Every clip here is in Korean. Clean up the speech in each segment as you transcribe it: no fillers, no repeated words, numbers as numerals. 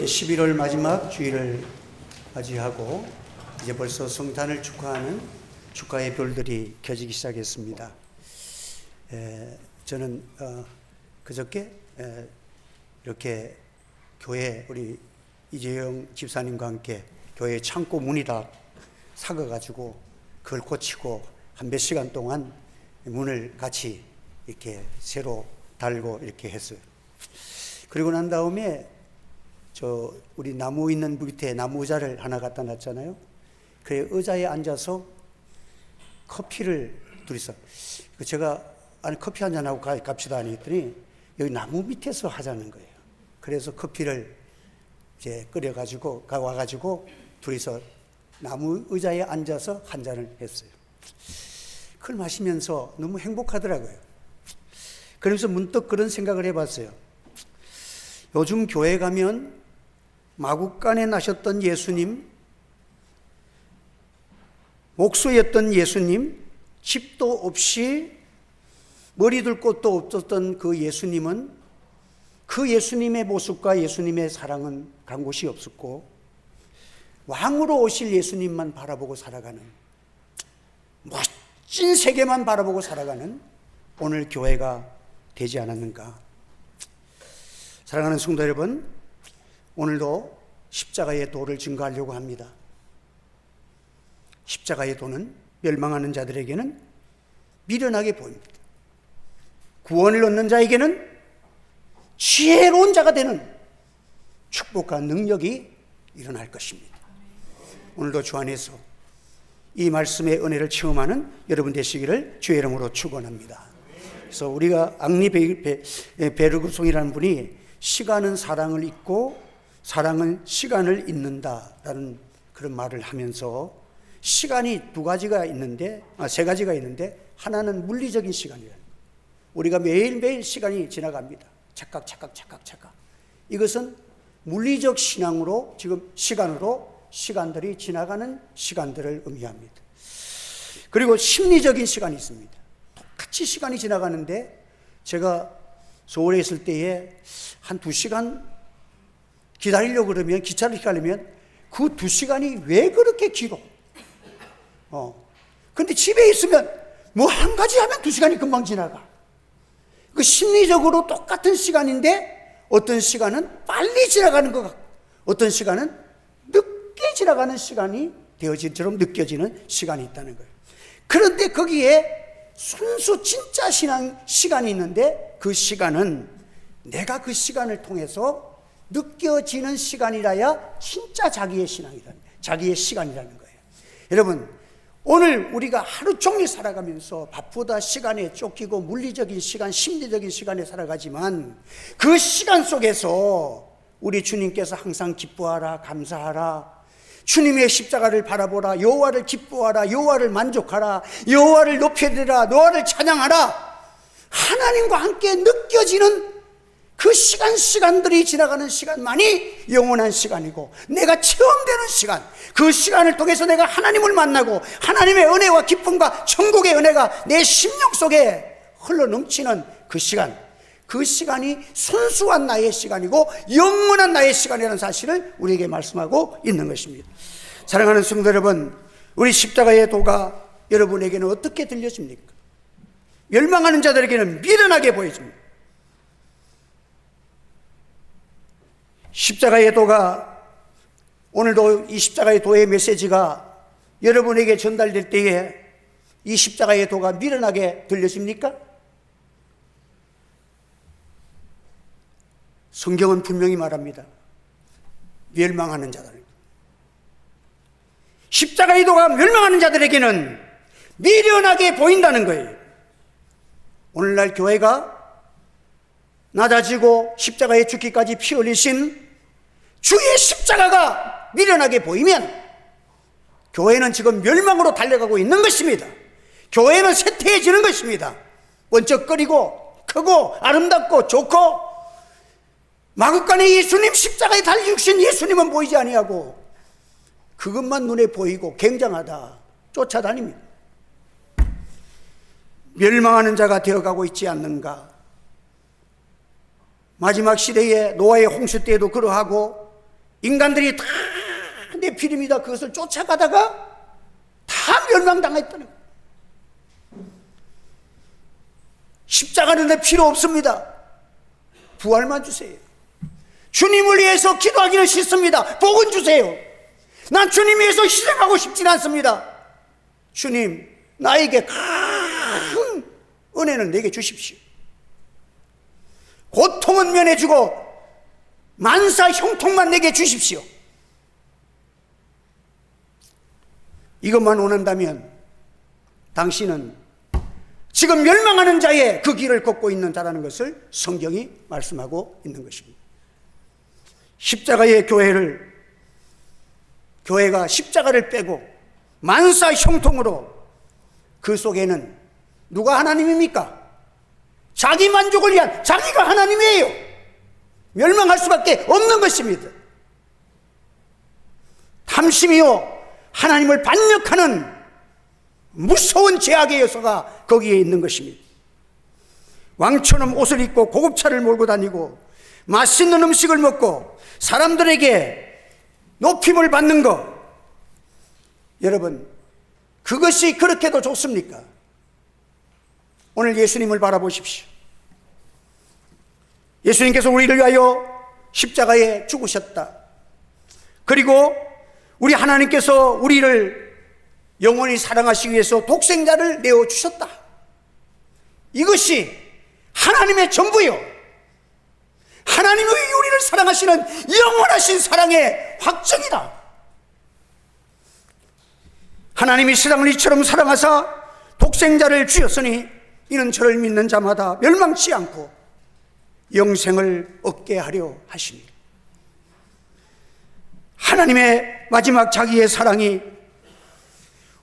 11월 마지막 주일을 맞이하고 이제 벌써 성탄을 축하하는 축하의 별들이 켜지기 시작했습니다. 저는 그저께 이렇게 교회 우리 이재영 집사님과 함께 교회 창고 문이 다 삭아가지고 그걸 고치고 한 몇 시간 동안 문을 같이 이렇게 새로 달고 이렇게 했어요. 그리고 난 다음에 우리 나무 있는 밑에 나무 의자를 하나 갖다 놨잖아요. 그 의자에 앉아서 커피를 둘이서 제가 아니 커피 한잔 하고 갑시다 했더니 여기 나무 밑에서 하자는 거예요. 그래서 커피를 이제 끓여가지고 와가지고 둘이서 나무 의자에 앉아서 한 잔을 했어요. 그걸 마시면서 너무 행복하더라고요. 그러면서 문득 그런 생각을 해봤어요. 요즘 교회 가면 마국간에 나셨던 예수님, 목수였던 예수님, 집도 없이 머리 둘 곳도 없었던 그 예수님은 그 예수님의 모습과 예수님의 사랑은 간 곳이 없었고 왕으로 오실 예수님만 바라보고 살아가는, 멋진 세계만 바라보고 살아가는 오늘 교회가 되지 않았는가. 사랑하는 성도 여러분, 오늘도 십자가의 도를 증거하려고 합니다. 십자가의 도는 멸망하는 자들에게는 미련하게 보입니다. 구원을 얻는 자에게는 지혜로운 자가 되는 축복과 능력이 일어날 것입니다. 오늘도 주 안에서 이 말씀의 은혜를 체험하는 여러분 되시기를 주의 이름으로 축원합니다. 그래서 우리가 앙리 베르그송이라는 분이 시간은 사랑을 잇고 사랑은 시간을 잇는다라는 그런 말을 하면서 시간이 세 가지가 있는데 하나는 물리적인 시간이에요. 우리가 매일매일 시간이 지나갑니다. 착각. 이것은 물리적 신앙으로 지금 시간들이 지나가는 시간들을 의미합니다. 그리고 심리적인 시간이 있습니다. 똑같이 시간이 지나가는데 제가 서울에 있을 때에 한 2시간 기다리려고 그러면, 기차를 기다리면 그 2시간이 왜 그렇게 길어? 근데 집에 있으면 뭐 한 가지 하면 2시간이 금방 지나가. 그 심리적으로 똑같은 시간인데 어떤 시간은 빨리 지나가는 것 같고 어떤 시간은 늦게 지나가는 시간이 되어진처럼 느껴지는 시간이 있다는 거예요. 그런데 거기에 순수 진짜 시간이 있는데 그 시간은 내가 그 시간을 통해서 느껴지는 시간이라야 진짜 자기의 시간이라는 거예요. 여러분, 오늘 우리가 하루 종일 살아가면서 바쁘다 시간에 쫓기고 물리적인 시간, 심리적인 시간에 살아가지만 그 시간 속에서 우리 주님께서 항상 기뻐하라, 감사하라, 주님의 십자가를 바라보라, 여호와를 기뻐하라, 여호와를 만족하라, 여호와를 높여드리라, 여호와를 찬양하라, 하나님과 함께 느껴지는 그 시간들이 지나가는 시간만이 영원한 시간이고 내가 체험되는 시간, 그 시간을 통해서 내가 하나님을 만나고 하나님의 은혜와 기쁨과 천국의 은혜가 내 심령 속에 흘러넘치는 그 시간이 순수한 나의 시간이고 영원한 나의 시간이라는 사실을 우리에게 말씀하고 있는 것입니다. 사랑하는 성도 여러분, 우리 십자가의 도가 여러분에게는 어떻게 들려집니까? 멸망하는 자들에게는 미련하게 보여집니다. 십자가의 도가, 오늘도 이 십자가의 도의 메시지가 여러분에게 전달될 때에 이 십자가의 도가 미련하게 들려집니까? 성경은 분명히 말합니다. 멸망하는 자들, 십자가의 도가 멸망하는 자들에게는 미련하게 보인다는 거예요. 오늘날 교회가 낮아지고 십자가에 죽기까지 피 흘리신 주의 십자가가 미련하게 보이면 교회는 지금 멸망으로 달려가고 있는 것입니다. 교회는 쇠퇴해지는 것입니다. 번쩍거리고 크고 아름답고 좋고 마국간에 예수님, 십자가에 달려 죽으신 예수님은 보이지 아니하고 그것만 눈에 보이고 굉장하다 쫓아다닙니다. 멸망하는 자가 되어가고 있지 않는가? 마지막 시대에 노아의 홍수 때에도 그러하고 인간들이 다 네피림이다 그것을 쫓아가다가 다 멸망당했다는 거예요. 십자가는 내 필요 없습니다. 부활만 주세요. 주님을 위해서 기도하기는 싫습니다. 복은 주세요. 난 주님 위해서 희생하고 싶진 않습니다. 주님, 나에게 큰 은혜는 내게 주십시오. 고통은 면해주고 만사 형통만 내게 주십시오. 이것만 원한다면 당신은 지금 멸망하는 자의 그 길을 걷고 있는 자라는 것을 성경이 말씀하고 있는 것입니다. 십자가의 교회가 십자가를 빼고 만사 형통으로 그 속에는 누가 하나님입니까? 자기 만족을 위한 자기가 하나님이에요. 멸망할 수밖에 없는 것입니다. 탐심이요 하나님을 반역하는 무서운 죄악의 요소가 거기에 있는 것입니다. 왕처럼 옷을 입고 고급차를 몰고 다니고 맛있는 음식을 먹고 사람들에게 높임을 받는 것, 여러분 그것이 그렇게도 좋습니까? 오늘 예수님을 바라보십시오. 예수님께서 우리를 위하여 십자가에 죽으셨다. 그리고 우리 하나님께서 우리를 영원히 사랑하시기 위해서 독생자를 내어주셨다. 이것이 하나님의 전부요, 하나님이 우리를 사랑하시는 영원하신 사랑의 확정이다. 하나님이 세상을 이처럼 사랑하사 독생자를 주셨으니 이는 저를 믿는 자마다 멸망치 않고 영생을 얻게 하려 하시니, 하나님의 마지막 자기의 사랑이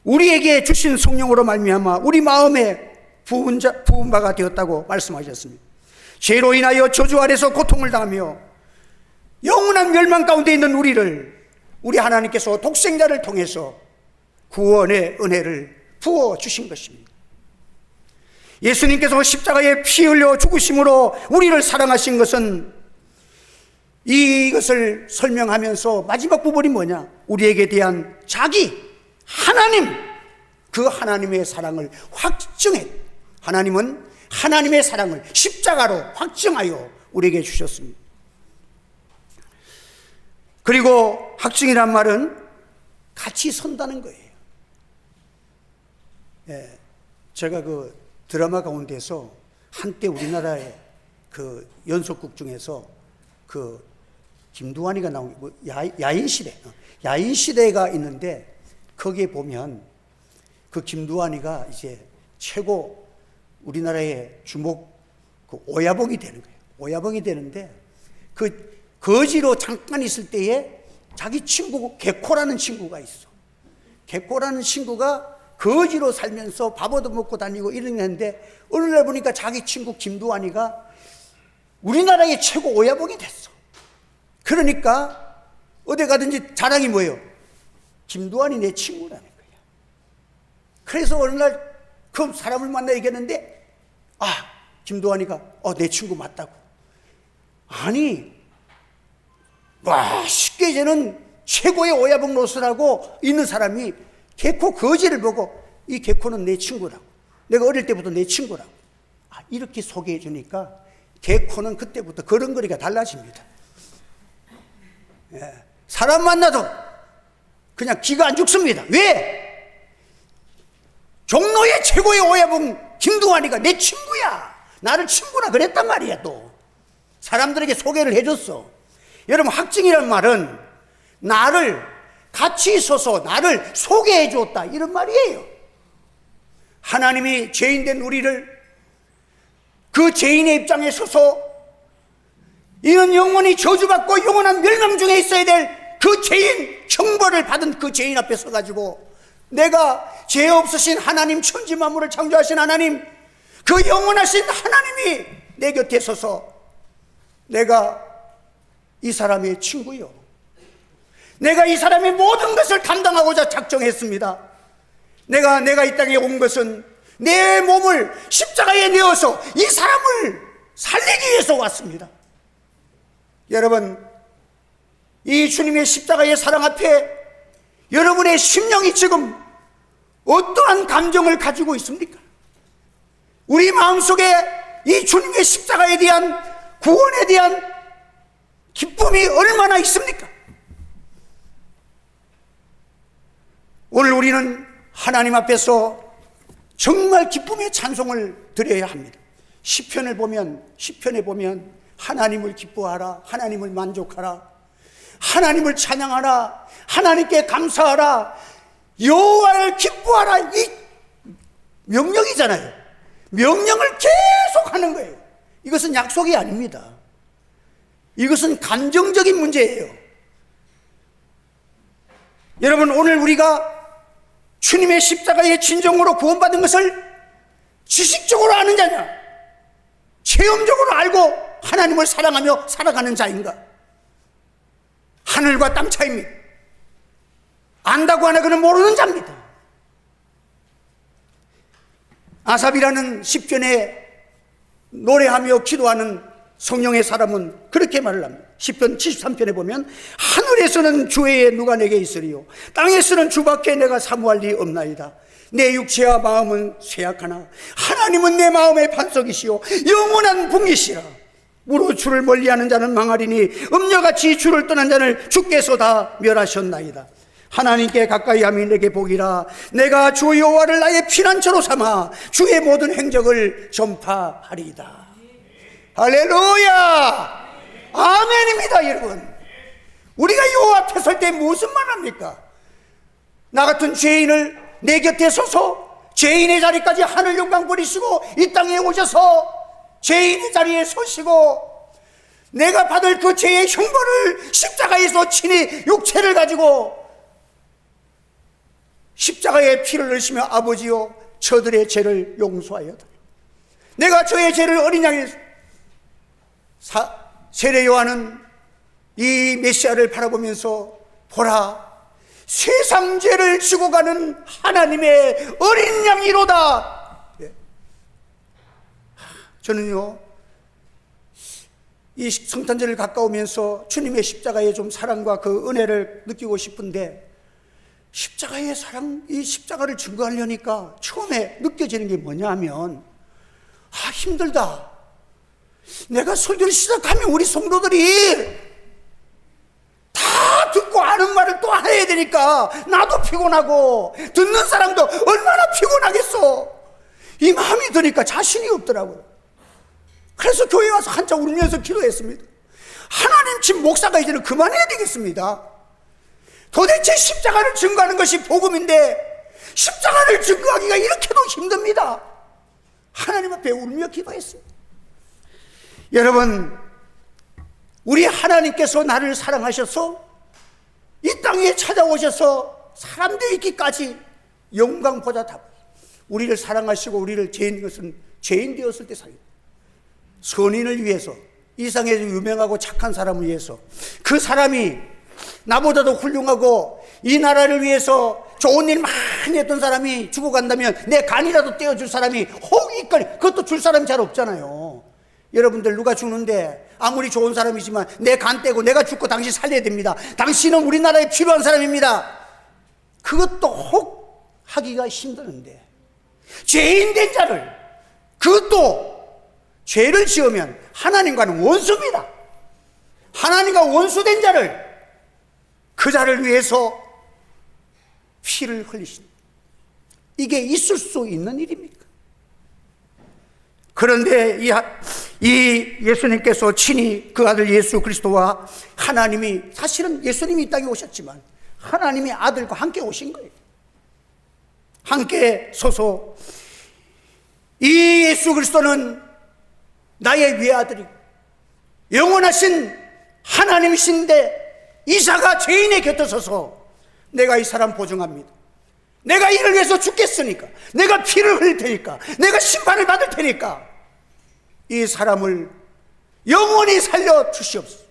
우리에게 주신 성령으로 말미암아 우리 마음에 부은 바가 되었다고 말씀하셨습니다. 죄로 인하여 저주 아래서 고통을 당하며 영원한 멸망 가운데 있는 우리를 우리 하나님께서 독생자를 통해서 구원의 은혜를 부어주신 것입니다. 예수님께서 십자가에 피 흘려 죽으심으로 우리를 사랑하신 것은, 이것을 설명하면서 마지막 부분이 뭐냐? 우리에게 대한 자기 하나님, 그 하나님의 사랑을 확증해, 하나님은 하나님의 사랑을 십자가로 확증하여 우리에게 주셨습니다. 그리고 확증이란 말은 같이 선다는 거예요. 제가 그 드라마 가운데서 한때 우리나라의 그 연속극 중에서 그 김두한이가 나온 뭐 야인시대가 있는데, 거기에 보면 그 김두한이가 이제 최고 우리나라의 주목 그 오야봉이 되는 거예요. 오야봉이 되는데 그 거지로 잠깐 있을 때에 자기 친구 개코라는 친구가 있어. 개코라는 친구가 거지로 살면서 밥 얻어먹고 다니고 이러는데 어느 날 보니까 자기 친구 김두한이가 우리나라의 최고 오야봉이 됐어. 그러니까 어디 가든지 자랑이 뭐예요? 김두한이 내 친구라는 거야. 그래서 어느 날 그 사람을 만나 얘기했는데, 김두한이가 내 친구 맞다고. 아니, 쉽게 이제는 최고의 오야봉 노릇을 하고 있는 사람이 개코 거지를 보고 이 개코는 내 친구라고, 내가 어릴 때부터 내 친구라고 이렇게 소개해 주니까 개코는 그때부터 걸음걸이가 달라집니다. 사람 만나도 그냥 기가 안 죽습니다. 왜? 종로의 최고의 오야봉 김두한이가 내 친구야, 나를 친구라 그랬단 말이야. 또 사람들에게 소개를 해줬어. 여러분, 확증이란 말은 나를 같이 있어서 나를 소개해 줬다, 이런 말이에요. 하나님이 죄인된 우리를 그 죄인의 입장에 서서 이는 영원히 저주받고 영원한 멸망 중에 있어야 될 그 죄인, 형벌을 받은 그 죄인 앞에 서가지고 내가 죄 없으신 하나님, 천지 만물을 창조하신 하나님, 그 영원하신 하나님이 내 곁에 서서 내가 이 사람의 친구요, 내가 이 사람의 모든 것을 감당하고자 작정했습니다. 내가 이 땅에 온 것은 내 몸을 십자가에 내어서 이 사람을 살리기 위해서 왔습니다. 여러분, 이 주님의 십자가의 사랑 앞에 여러분의 심령이 지금 어떠한 감정을 가지고 있습니까? 우리 마음속에 이 주님의 십자가에 대한 구원에 대한 기쁨이 얼마나 있습니까? 오늘 우리는 하나님 앞에서 정말 기쁨의 찬송을 드려야 합니다. 시편에 보면 하나님을 기뻐하라, 하나님을 만족하라, 하나님을 찬양하라, 하나님께 감사하라, 여호와를 기뻐하라, 이 명령이잖아요. 명령을 계속 하는 거예요. 이것은 약속이 아닙니다. 이것은 감정적인 문제예요. 여러분, 오늘 우리가 주님의 십자가의 진정으로 구원받은 것을 지식적으로 아는 자냐, 체험적으로 알고 하나님을 사랑하며 살아가는 자인가? 하늘과 땅 차이입니다. 안다고 하나 그는 모르는 자입니다. 아삽이라는 시편에 노래하며 기도하는 성령의 사람은 그렇게 말을 합니다. 시편 73편에 보면 하늘에서는 주의 누가 내게 있으리요, 땅에서는 주밖에 내가 사모할 리 없나이다. 내 육체와 마음은 쇠약하나 하나님은 내 마음의 반석이시요 영원한 분이시라. 무릇 주를 멀리하는 자는 망하리니 음녀같이 주를 떠난 자를 주께서 다 멸하셨나이다. 하나님께 가까이 함이 내게 복이라. 내가 주 여호와를 나의 피난처로 삼아 주의 모든 행적을 전파하리이다. 할렐루야, 아멘입니다. 여러분, 우리가 여호와 앞에 설 때 무슨 말 합니까? 나 같은 죄인을 내 곁에 서서 죄인의 자리까지 하늘 영광 버리시고 이 땅에 오셔서 죄인의 자리에 서시고 내가 받을 그 죄의 형벌을 십자가에서 친히 육체를 가지고 십자가에 피를 흘리시며 아버지여 저들의 죄를 용서하여 달라. 내가 저의 죄를 어린 양의 세례 요한은 이 메시아를 바라보면서 보라, 세상 죄를 지고 가는 하나님의 어린 양이로다. 저는요, 이 성탄절을 가까우면서 주님의 십자가의 좀 사랑과 그 은혜를 느끼고 싶은데, 십자가의 사랑, 이 십자가를 증거하려니까 처음에 느껴지는 게 뭐냐 하면, 힘들다. 내가 설교를 시작하면 우리 성도들이 다 듣고 아는 말을 또 해야 되니까 나도 피곤하고 듣는 사람도 얼마나 피곤하겠어. 이 마음이 드니까 자신이 없더라고요. 그래서 교회 와서 한참 울면서 기도했습니다. 하나님, 지금 목사가 이제는 그만해야 되겠습니다. 도대체 십자가를 증거하는 것이 복음인데 십자가를 증거하기가 이렇게도 힘듭니다. 하나님 앞에 울며 기도했습니다. 여러분, 우리 하나님께서 나를 사랑하셔서 이 땅에 찾아오셔서 사람 되기까지 영광보다 다 우리를 사랑하시고 우리를 죄인 되었을 때 살려 선인을 위해서, 이 세상에서 유명하고 착한 사람을 위해서, 그 사람이 나보다도 훌륭하고 이 나라를 위해서 좋은 일 많이 했던 사람이 죽어간다면 내 간이라도 떼어줄 사람이 혹이거리, 그것도 줄 사람이 잘 없잖아요. 여러분들, 누가 죽는데 아무리 좋은 사람이지만 내 간 떼고 내가 죽고 당신 살려야 됩니다. 당신은 우리나라에 필요한 사람입니다. 그것도 혹 하기가 힘드는데, 죄인 된 자를, 그것도 죄를 지으면 하나님과는 원수입니다. 하나님과 원수된 자를, 그 자를 위해서 피를 흘리신, 이게 있을 수 있는 일입니까? 그런데 이 예수님께서 친히 그 아들 예수 그리스도와 하나님이, 사실은 예수님이 이 땅에 오셨지만 하나님이 아들과 함께 오신 거예요. 함께 서서 이 예수 그리스도는 나의 외아들이고 영원하신 하나님이신데 이사가 죄인의 곁에 서서 내가 이 사람 보증합니다. 내가 이를 위해서 죽겠으니까, 내가 피를 흘릴 테니까, 내가 심판을 받을 테니까 이 사람을 영원히 살려 주시옵소서.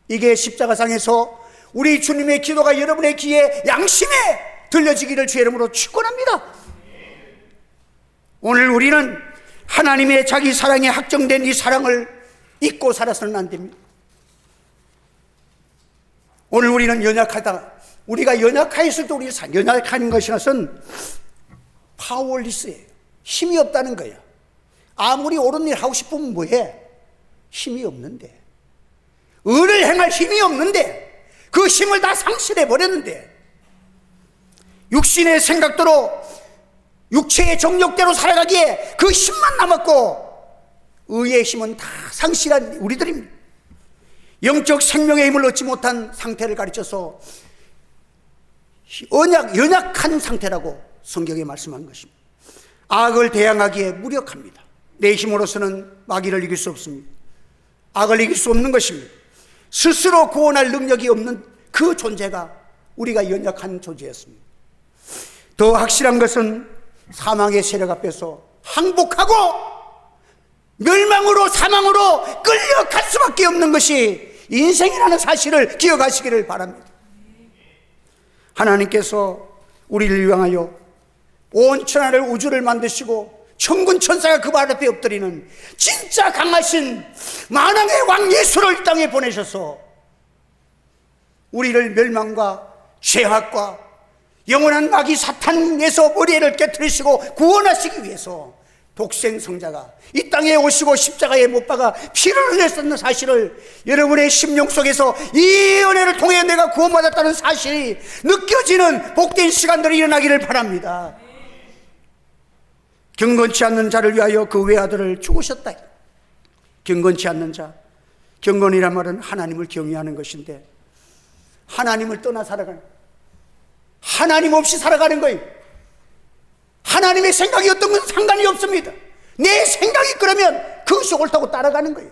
이게 십자가상에서 우리 주님의 기도가 여러분의 귀에 양심에 들려지기를 주의 이름으로 축원합니다. 오늘 우리는 하나님의 자기 사랑에 확정된 이 사랑을 잊고 살아서는 안 됩니다. 오늘 우리는 연약하다. 우리가 연약하였을 때 우리가 연약한 것이라서는 파워리스예요. 힘이 없다는 거예요. 아무리 옳은 일 하고 싶으면 뭐해? 힘이 없는데, 의를 행할 힘이 없는데, 그 힘을 다 상실해 버렸는데, 육신의 생각대로 육체의 정욕대로 살아가기에 그 힘만 남았고 의의 힘은 다 상실한 우리들입니다. 영적 생명의 힘을 얻지 못한 상태를 가르쳐서 연약한 상태라고 성경에 말씀한 것입니다. 악을 대항하기에 무력합니다. 내 힘으로서는 마귀를 이길 수 없습니다. 악을 이길 수 없는 것입니다. 스스로 구원할 능력이 없는 그 존재가 우리가 연약한 존재였습니다. 더 확실한 것은 사망의 세력 앞에서 항복하고 멸망으로 사망으로 끌려갈 수밖에 없는 것이 인생이라는 사실을 기억하시기를 바랍니다. 하나님께서 우리를 위하여 온 천하를 우주를 만드시고 천군 천사가 그 발 앞에 엎드리는 진짜 강하신 만왕의 왕 예수를 이 땅에 보내셔서 우리를 멸망과 죄악과 영원한 마귀 사탄에서 머리를 깨트리시고 구원하시기 위해서 독생 성자가 이 땅에 오시고 십자가에 못 박아 피를 흘렸었는 사실을 여러분의 심령 속에서 이 은혜를 통해 내가 구원받았다는 사실이 느껴지는 복된 시간들이 일어나기를 바랍니다. 경건치 않는 자를 위하여 그 외아들을 죽으셨다. 경건치 않는 자, 경건이란 말은 하나님을 경외하는 것인데 하나님을 떠나 살아가는, 하나님 없이 살아가는 거예요. 하나님의 생각이 어떤 건 상관이 없습니다. 내 생각이 그러면 그것이 옳다고 따라가는 거예요.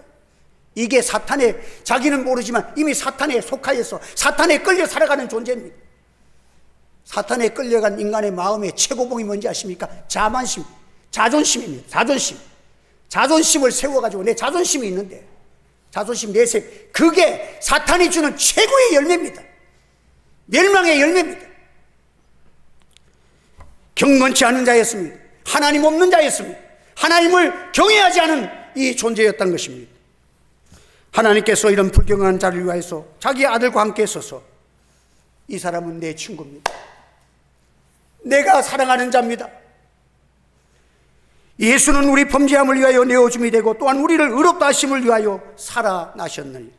이게 사탄의, 자기는 모르지만 이미 사탄에 속하여서 사탄에 끌려 살아가는 존재입니다. 사탄에 끌려간 인간의 마음의 최고봉이 뭔지 아십니까? 자만심, 자존심입니다. 자존심을 세워가지고 내 자존심이 있는데, 자존심 내세, 그게 사탄이 주는 최고의 열매입니다. 멸망의 열매입니다. 경건치 않은 자였습니다. 하나님 없는 자였습니다. 하나님을 경외하지 않은 이 존재였던 것입니다. 하나님께서 이런 불경한 자를 위하여서 자기 아들과 함께 서서 이 사람은 내 친구입니다. 내가 사랑하는 자입니다. 예수는 우리 범죄함을 위하여 내어줌이 되고 또한 우리를 의롭다 하심을 위하여 살아나셨느니,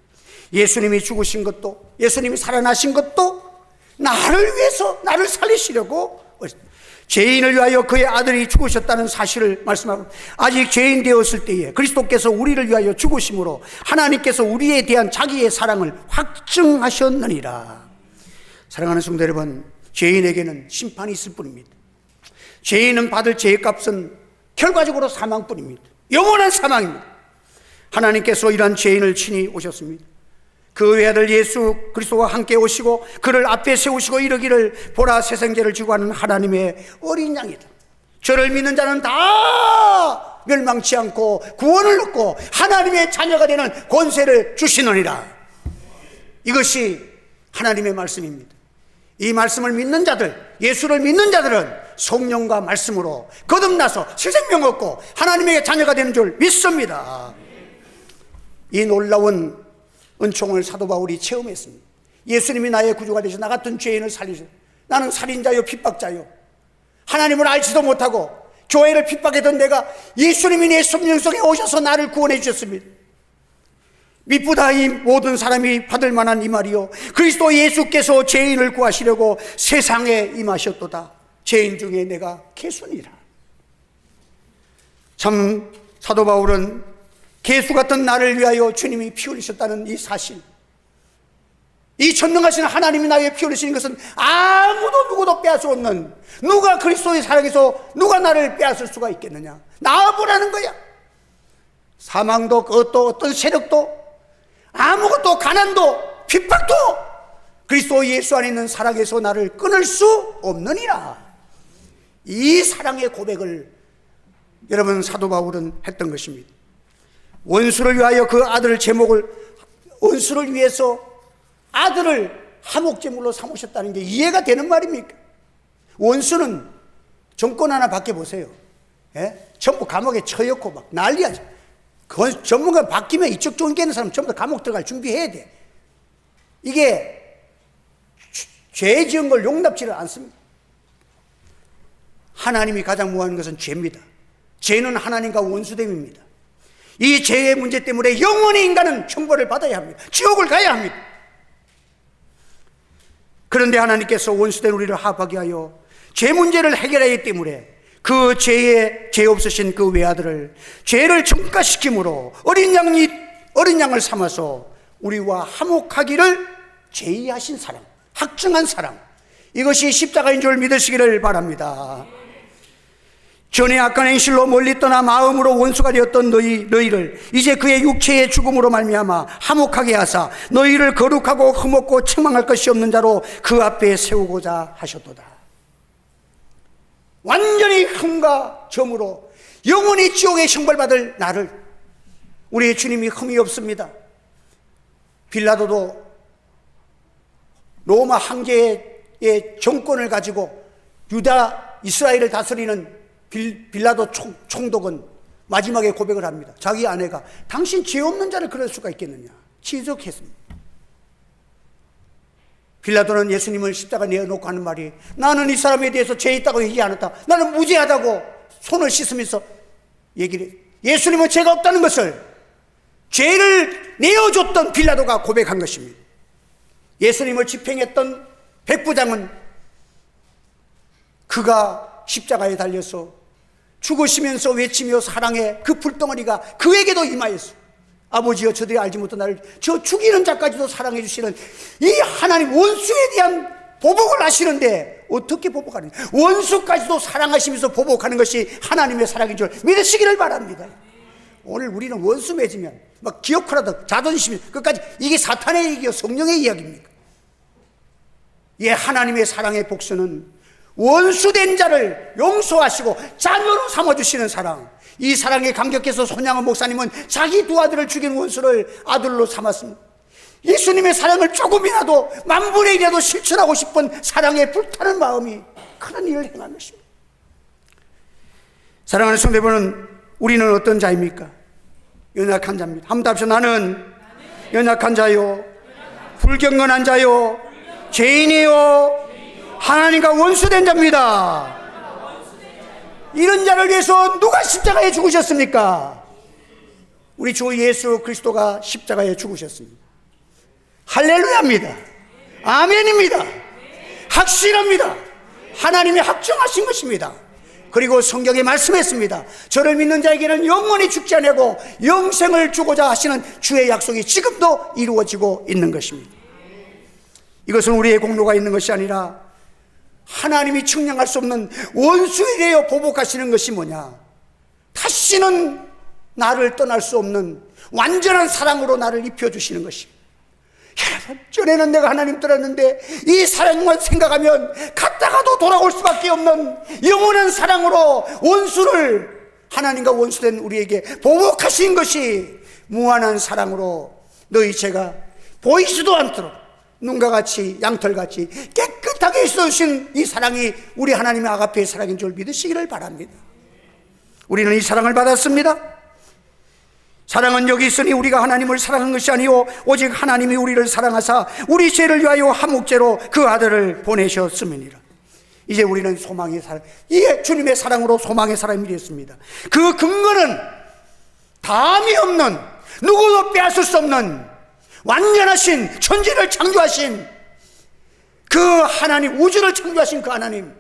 예수님이 죽으신 것도 예수님이 살아나신 것도 나를 위해서, 나를 살리시려고 죄인을 위하여 그의 아들이 죽으셨다는 사실을 말씀하고, 아직 죄인 되었을 때에 그리스도께서 우리를 위하여 죽으심으로 하나님께서 우리에 대한 자기의 사랑을 확증하셨느니라. 사랑하는 성도 여러분, 죄인에게는 심판이 있을 뿐입니다. 죄인은 받을 죄값은 결과적으로 사망뿐입니다. 영원한 사망입니다. 하나님께서 이러한 죄인을 친히 오셨습니다. 그 외아들 예수 그리스도와 함께 오시고 그를 앞에 세우시고 이르기를, 보라 세상죄를 지고 하는 하나님의 어린 양이다. 저를 믿는 자는 다 멸망치 않고 구원을 얻고 하나님의 자녀가 되는 권세를 주시느니라. 이것이 하나님의 말씀입니다. 이 말씀을 믿는 자들, 예수를 믿는 자들은 성령과 말씀으로 거듭나서 새 생명 얻고 하나님의 자녀가 되는 줄 믿습니다. 이 놀라운 은총을 사도 바울이 체험했습니다. 예수님이 나의 구주가 되셔 나 같은 죄인을 살리셔. 나는 살인자요 핍박자요, 하나님을 알지도 못하고 교회를 핍박했던 내가 예수님이 내 성령 속에 오셔서 나를 구원해 주셨습니다. 미쁘다 이 모든 사람이 받을 만한 이 말이요, 그리스도 예수께서 죄인을 구하시려고 세상에 임하셨도다. 죄인 중에 내가 개순이라. 참 사도 바울은 개수 같은 나를 위하여 주님이 피 흘리셨다는 이 사실, 이 전능하신 하나님이 나의 피 흘리시는 것은 아무도 누구도 빼앗을 수 없는, 누가 그리스도의 사랑에서 누가 나를 빼앗을 수가 있겠느냐, 나와보라는 거야. 사망도 그것도 어떤 세력도 아무것도 가난도 핍박도 그리스도 예수 안에 있는 사랑에서 나를 끊을 수 없느니라. 이 사랑의 고백을 여러분 사도 바울은 했던 것입니다. 원수를 위하여 그 아들을 제목을, 원수를 위해서 아들을 화목제물로 삼으셨다는 게 이해가 되는 말입니까? 원수는 정권 하나 바뀌어보세요. 예? 전부 감옥에 처였고 막 난리야. 전문가 바뀌면 이쪽 쪽에 있는 사람 전부 다 감옥 들어갈 준비해야 돼. 이게 죄 지은 걸 용납지를 않습니다. 하나님이 가장 무하는 것은 죄입니다. 죄는 하나님과 원수됨입니다. 이 죄의 문제 때문에 영원히 인간은 형벌을 받아야 합니다. 지옥을 가야 합니다. 그런데 하나님께서 원수된 우리를 합하게 하여 죄 문제를 해결하기 때문에 그 죄 없으신 그 외아들을 죄를 증가시킴으로 어린 양을 삼아서 우리와 화목하기를 제의하신 사랑, 확증한 사랑, 이것이 십자가인 줄 믿으시기를 바랍니다. 전에 악한 행실로 멀리 떠나 마음으로 원수가 되었던 너희를 이제 그의 육체의 죽음으로 말미암아 화목하게 하사 너희를 거룩하고 흠없고 책망할 것이 없는 자로 그 앞에 세우고자 하셨도다. 완전히 흠과 점으로 영원히 지옥에 형벌받을 나를, 우리의 주님이 흠이 없습니다. 빌라도도 로마 황제의 정권을 가지고 유다 이스라엘을 다스리는 빌라도 총독은 마지막에 고백을 합니다. 자기 아내가 당신 죄 없는 자를 그럴 수가 있겠느냐 지적했습니다. 빌라도는 예수님을 십자가 내어놓고 하는 말이, 나는 이 사람에 대해서 죄 있다고 얘기 안 했다, 나는 무죄하다고 손을 씻으면서 얘기를 해요. 예수님은 죄가 없다는 것을 죄를 내어줬던 빌라도가 고백한 것입니다. 예수님을 집행했던 백부장은 그가 십자가에 달려서 죽으시면서 외치며 사랑의 그 불덩어리가 그에게도 임하였어. 아버지여, 저들이 알지 못한 나를 저 죽이는 자까지도 사랑해 주시는 이 하나님, 원수에 대한 보복을 하시는데 어떻게 보복하느냐? 원수까지도 사랑하시면서 보복하는 것이 하나님의 사랑인 줄 믿으시기를 바랍니다. 오늘 우리는 원수 맺으면 막 기어코라도 자존심 끝까지, 이게 사탄의 얘기요 성령의 이야기입니까? 예, 하나님의 사랑의 복수는 원수된 자를 용서하시고 자녀로 삼아주시는 사랑. 이 사랑에 감격해서 손양원 목사님은 자기 두 아들을 죽인 원수를 아들로 삼았습니다. 예수님의 사랑을 조금이라도 만분의 일이라도 실천하고 싶은 사랑에 불타는 마음이 그런 일을 행한 것입니다. 사랑하는 성도 여러분, 우리는 어떤 자입니까? 연약한 자입니다. 한번 답시오. 나는 연약한 자요, 불경건한 자요, 죄인이요, 하나님과 원수된 자입니다. 이런 자를 위해서 누가 십자가에 죽으셨습니까? 우리 주 예수 그리스도가 십자가에 죽으셨습니다. 할렐루야입니다. 아멘입니다. 확실합니다. 하나님이 확정하신 것입니다. 그리고 성경에 말씀했습니다. 저를 믿는 자에게는 영원히 죽지 아니하고 영생을 주고자 하시는 주의 약속이 지금도 이루어지고 있는 것입니다. 이것은 우리의 공로가 있는 것이 아니라 하나님이 측량할 수 없는 원수에 대하여 보복하시는 것이 뭐냐? 다시는 나를 떠날 수 없는 완전한 사랑으로 나를 입혀주시는 것입니다. 여러분, 전에는 내가 하나님 떠났는데 이 사랑만 생각하면 갔다가도 돌아올 수밖에 없는 영원한 사랑으로 원수를, 하나님과 원수된 우리에게 보복하신 것이 무한한 사랑으로 너희 죄가 보이지도 않도록 눈과 같이 양털같이 깨끗하게 있어주신 이 사랑이 우리 하나님의 아가페의 사랑인 줄 믿으시기를 바랍니다. 우리는 이 사랑을 받았습니다. 사랑은 여기 있으니 우리가 하나님을 사랑한 것이 아니요 오직 하나님이 우리를 사랑하사 우리 죄를 위하여 한목제로 그 아들을 보내셨음이니라. 이제 우리는 소망의 사람, 이게 주님의 사랑으로 소망의 사람이 되었습니다. 그 근거는 다함이 없는, 누구도 빼앗을 수 없는 완전하신, 천지를 창조하신 그 하나님, 우주를 창조하신 그 하나님,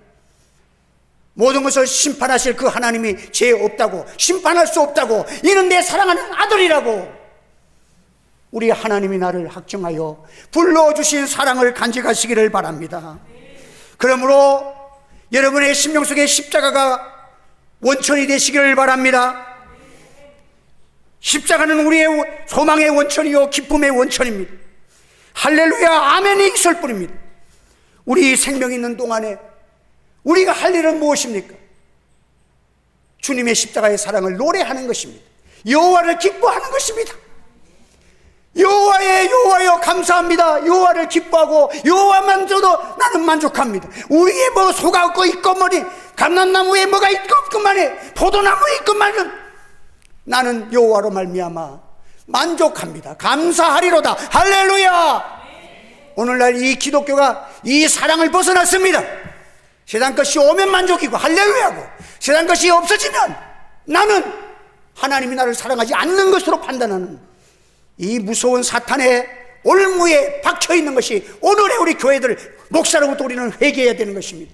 모든 것을 심판하실 그 하나님이 죄 없다고, 심판할 수 없다고, 이는 내 사랑하는 아들이라고 우리 하나님이 나를 확정하여 불러주신 사랑을 간직하시기를 바랍니다. 그러므로 여러분의 심령 속에 십자가가 원천이 되시기를 바랍니다. 십자가는 우리의 소망의 원천이요 기쁨의 원천입니다. 할렐루야, 아멘이 있을 뿐입니다. 우리 생명 있는 동안에 우리가 할 일은 무엇입니까? 주님의 십자가의 사랑을 노래하는 것입니다. 여호와를 기뻐하는 것입니다. 여호와여 감사합니다. 여호와를 기뻐하고 여호와만 줘도 나는 만족합니다. 우리의 뭐 소가 없고 있건만이, 감람나무에 뭐가 있고 없건만이, 포도나무에 있건만은 나는 여호와로 말미암아 만족합니다. 감사하리로다. 할렐루야. 오늘날 이 기독교가 이 사랑을 벗어났습니다. 세상 것이 오면 만족이고 할렐루야고, 세상 것이 없어지면 나는 하나님이 나를 사랑하지 않는 것으로 판단하는 이 무서운 사탄의 올무에 박혀 있는 것이 오늘의 우리 교회들 목사로부터 우리는 회개해야 되는 것입니다.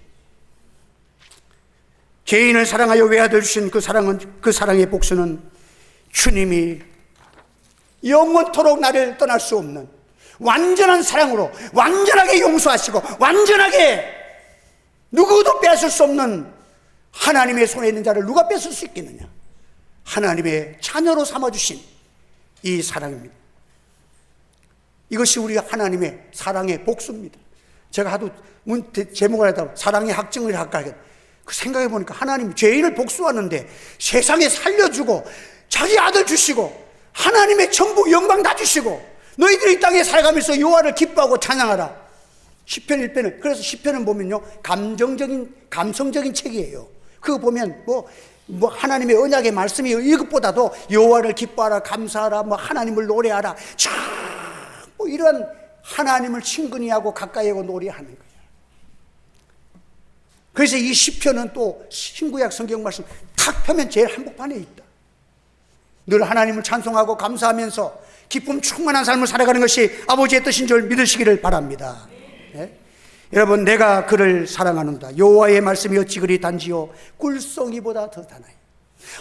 죄인을 사랑하여 외아들 주신 그 사랑의 복수는 주님이 영원토록 나를 떠날 수 없는 완전한 사랑으로 완전하게 용서하시고 완전하게 누구도 뺏을 수 없는 하나님의 손에 있는 자를 누가 뺏을 수 있겠느냐? 하나님의 자녀로 삼아주신 이 사랑입니다. 이것이 우리 하나님의 사랑의 복수입니다. 제가 하도 제목을 하다 사랑의 학증을 할까 그 생각해 보니까 하나님 죄인을 복수하는데 세상에 살려주고 자기 아들 주시고 하나님의 전부 영광 다 주시고 너희들이 이 땅에 살아가면서 여호와를 기뻐하고 찬양하라. 시편 1편은, 그래서 시편은 보면요 감성적인 책이에요. 그거 보면 뭐 하나님의 언약의 말씀이 이것보다도 여호와를 기뻐하라, 감사하라, 뭐 하나님을 노래하라, 뭐 이런 하나님을 친근히 하고 가까이 하고 노래하는 거예요. 그래서 이 시편은 또 신구약 성경 말씀 탁 펴면 제일 한복판에 있다. 늘 하나님을 찬송하고 감사하면서 기쁨 충만한 삶을 살아가는 것이 아버지의 뜻인 줄 믿으시기를 바랍니다. 네? 여러분, 내가 그를 사랑하는다. 여호와의 말씀이 어찌 그리 단지요 꿀송이보다 더 다나요.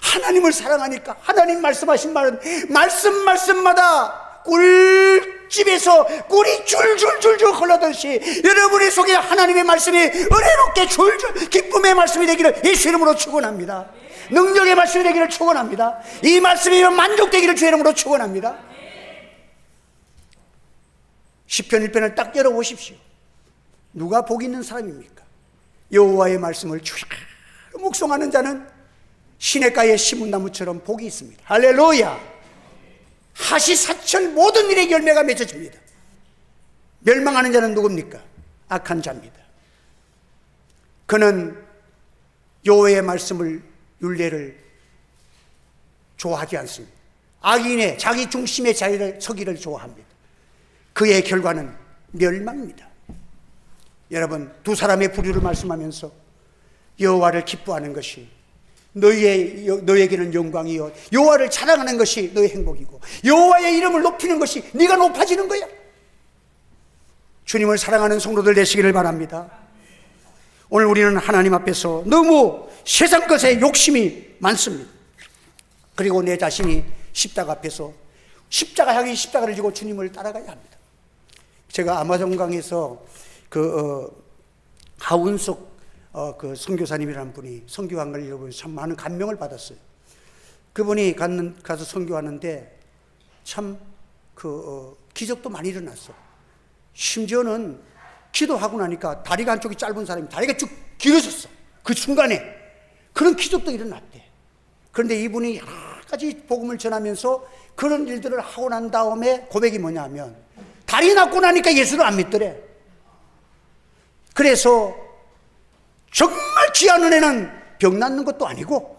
하나님을 사랑하니까 하나님 말씀하신 말은 말씀마다 꿀집에서 꿀이 줄줄줄줄 흘러듯이 여러분의 속에 하나님의 말씀이 은혜롭게 줄줄 기쁨의 말씀이 되기를 예수 이름으로 축원합니다. 능력의 말씀이 되기를 축원합니다. 이 말씀이 만족되기를 주 이름으로 축원합니다. 시편 1편을 딱 열어보십시오. 누가 복 있는 사람입니까? 여호와의 말씀을 주로 묵상하는 자는 시냇가에 심은 나무처럼 복이 있습니다. 할렐루야. 하시사철 모든 일의 열매가 맺어집니다. 멸망하는 자는 누굽니까? 악한 자입니다. 그는 여호와의 말씀을 율례를 좋아하지 않습니다. 악인의 자기 중심의 자리를 서기를 좋아합니다. 그의 결과는 멸망입니다. 여러분, 두 사람의 부류를 말씀하면서 여호와를 기뻐하는 것이 너에게는 영광이요 여호와를 자랑하는 것이 너의 행복이고 여호와의 이름을 높이는 것이 네가 높아지는 거야. 주님을 사랑하는 성도들 되시기를 바랍니다. 오늘 우리는 하나님 앞에서 너무 세상 것에 욕심이 많습니다. 그리고 내 자신이 십자가 앞에서 십자가 향해 십자가를 지고 주님을 따라가야 합니다. 제가 아마존강에서 하운석 그 선교사님이라는 분이 선교한 걸 읽어보면서 참 많은 감명을 받았어요. 그분이 가서 선교하는데 참 기적도 많이 일어났어. 심지어는 기도하고 나니까 다리가 한쪽이 짧은 사람이 다리가 쭉 길어졌어. 그 순간에 그런 기적도 일어났대. 그런데 이분이 여러 가지 복음을 전하면서 그런 일들을 하고 난 다음에 고백이 뭐냐면 다리 낫고 나니까 예수를 안 믿더래. 그래서 정말 귀한 은혜는 병 낫는 것도 아니고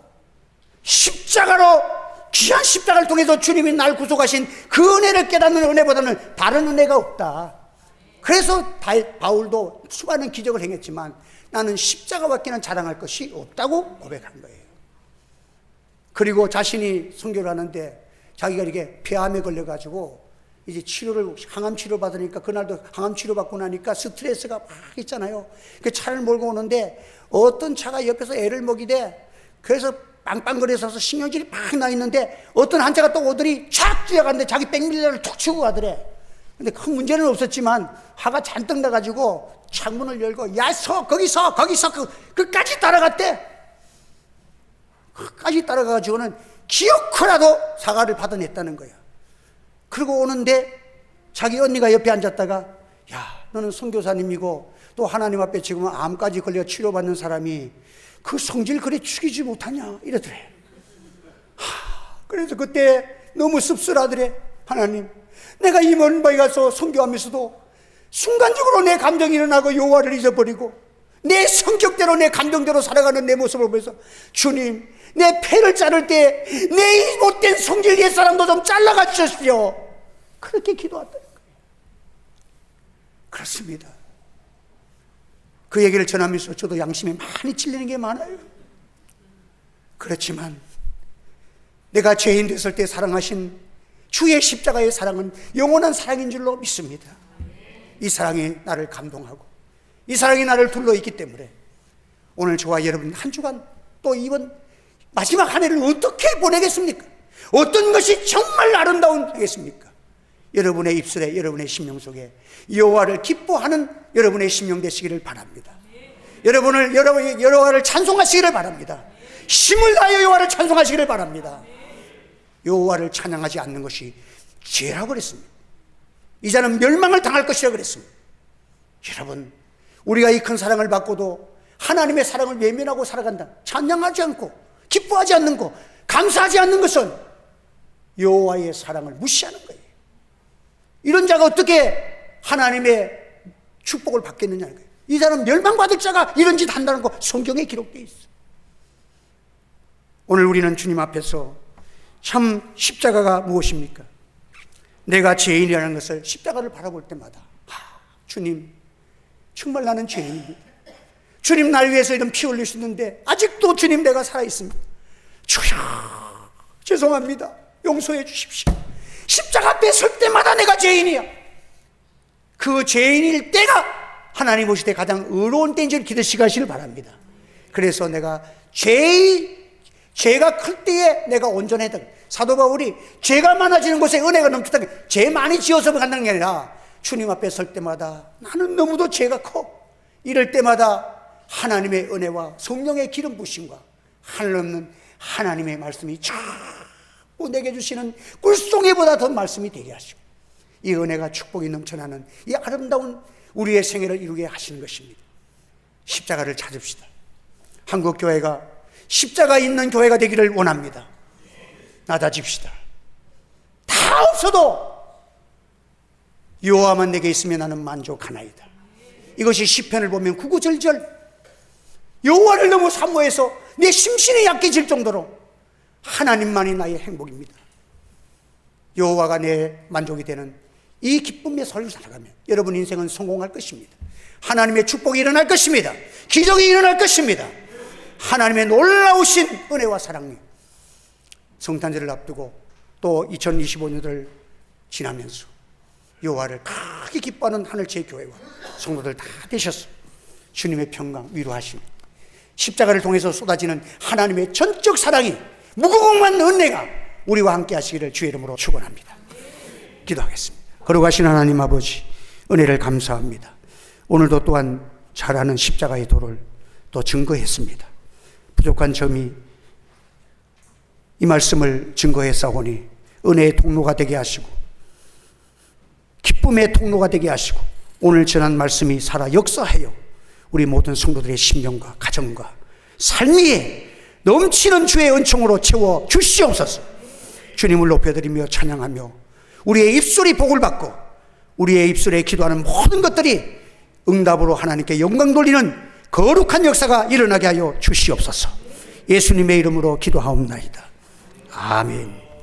십자가로 귀한 십자가를 통해서 주님이 날 구속하신 그 은혜를 깨닫는 은혜보다는 다른 은혜가 없다. 그래서 바울도 수많은 기적을 행했지만 나는 십자가밖에는 자랑할 것이 없다고 고백한 거예요. 그리고 자신이 선교를 하는데 자기가 이렇게 폐암에 걸려가지고 이제 항암 치료 받으니까 그날도 항암 치료 받고 나니까 스트레스가 막 있잖아요. 그 차를 몰고 오는데 어떤 차가 옆에서 애를 먹이대. 그래서 빵빵거려서 신경질이 막 나 있는데 어떤 한 차가 또 오더니 촥 뛰어갔는데 자기 백밀러를 툭 치고 가더래. 근데 큰 문제는 없었지만 화가 잔뜩 나가지고 창문을 열고 야 거기서 그까지 따라갔대. 그까지 따라가가지고는 기어코라도 사과를 받아냈다는 거야. 그리고 오는데 자기 언니가 옆에 앉았다가 야 너는 선교사님이고 또 하나님 앞에 지금 암까지 걸려 치료받는 사람이 그 성질 그리 죽이지 못하냐 이러더래. 그래서 그때 너무 씁쓸하더래. 하나님, 내가 이 먼 바위 가서 선교하면서도 순간적으로 내 감정이 일어나고 여호와를 잊어버리고 내 성격대로 내 감정대로 살아가는 내 모습을 보면서 주님, 내 폐를 자를 때 내 이 못된 성질 옛사람도 좀 잘라가 주십시오. 그렇게 기도했다는 거예요. 그렇습니다. 그 얘기를 전하면서 저도 양심에 많이 찔리는 게 많아요. 그렇지만 내가 죄인 됐을 때 사랑하신 주의 십자가의 사랑은 영원한 사랑인 줄로 믿습니다. 이 사랑이 나를 감동하고 이 사랑이 나를 둘러있기 때문에 오늘 저와 여러분 한 주간 또 이번 마지막 한 해를 어떻게 보내겠습니까? 어떤 것이 정말 아름다운 해겠습니까? 여러분의 입술에, 여러분의 심령 속에 여호와를 기뻐하는 여러분의 심령 되시기를 바랍니다. 여호와를 찬송하시기를 바랍니다. 힘을 다하여 여호와를 찬송하시기를 바랍니다. 여호와를 찬양하지 않는 것이 죄라고 그랬습니다. 이 자는 멸망을 당할 것이라고 그랬습니다. 여러분, 우리가 이 큰 사랑을 받고도 하나님의 사랑을 외면하고 살아간다, 찬양하지 않고 기뻐하지 않는 것, 감사하지 않는 것은 여호와의 사랑을 무시하는 거예요. 이런 자가 어떻게 하나님의 축복을 받겠느냐는 거예요. 이 사람은 멸망받을 자가 이런 짓 한다는 거 성경에 기록되어 있어요. 오늘 우리는 주님 앞에서 참 십자가가 무엇입니까? 내가 죄인이라는 것을 십자가를 바라볼 때마다 주님, 정말 나는 죄인입니다. 주님, 날 위해서 이런 피 흘리셨는데 아직도 주님 내가 살아있습니다. 주여 죄송합니다, 용서해 주십시오. 십자가 앞에 설 때마다 내가 죄인이야. 그 죄인일 때가 하나님 보실 때 가장 의로운 때인 줄 기대시가시길 바랍니다. 그래서 내가 죄가 클 때에 내가 온전했다. 사도 바울이 죄가 많아지는 곳에 은혜가 넘쳤다. 죄 많이 지어서 간다는 게 아니라 주님 앞에 설 때마다 나는 너무도 죄가 커. 이럴 때마다 하나님의 은혜와 성령의 기름 부심과 하늘없는 하나님의 말씀이 자꾸 내게 주시는 꿀송이보다 더 말씀이 되게 하시고 이 은혜가 축복이 넘쳐나는 이 아름다운 우리의 생애를 이루게 하시는 것입니다. 십자가를 찾읍시다. 한국교회가 십자가 있는 교회가 되기를 원합니다. 낮아집시다. 다 없어도 여호와만 내게 있으면 나는 만족하나이다. 이것이 시편을 보면 구구절절 여호와를 너무 사모해서 내 심신이 약해질 정도로 하나님만이 나의 행복입니다. 여호와가 내 만족이 되는 이 기쁨의 삶을 살아가면 여러분 인생은 성공할 것입니다. 하나님의 축복이 일어날 것입니다. 기적이 일어날 것입니다. 하나님의 놀라우신 은혜와 사랑이 성탄절을 앞두고 또 2025년을 지나면서 여호와를 크게 기뻐하는 하늘채의 교회와 성도들 다 되셔서 주님의 평강 위로하심, 십자가를 통해서 쏟아지는 하나님의 전적 사랑이 무궁한 은혜가 우리와 함께 하시기를 주의 이름으로 축원합니다. 기도하겠습니다. 거룩하신 하나님 아버지, 은혜를 감사합니다. 오늘도 또한 잘하는 십자가의 도를 또 증거했습니다. 부족한 점이 이 말씀을 증거했사오니 은혜의 통로가 되게 하시고 기쁨의 통로가 되게 하시고 오늘 전한 말씀이 살아 역사하여 우리 모든 성도들의 심령과 가정과 삶에 넘치는 주의 은총으로 채워 주시옵소서. 주님을 높여드리며 찬양하며 우리의 입술이 복을 받고 우리의 입술에 기도하는 모든 것들이 응답으로 하나님께 영광 돌리는 거룩한 역사가 일어나게 하여 주시옵소서. 예수님의 이름으로 기도하옵나이다. 아멘.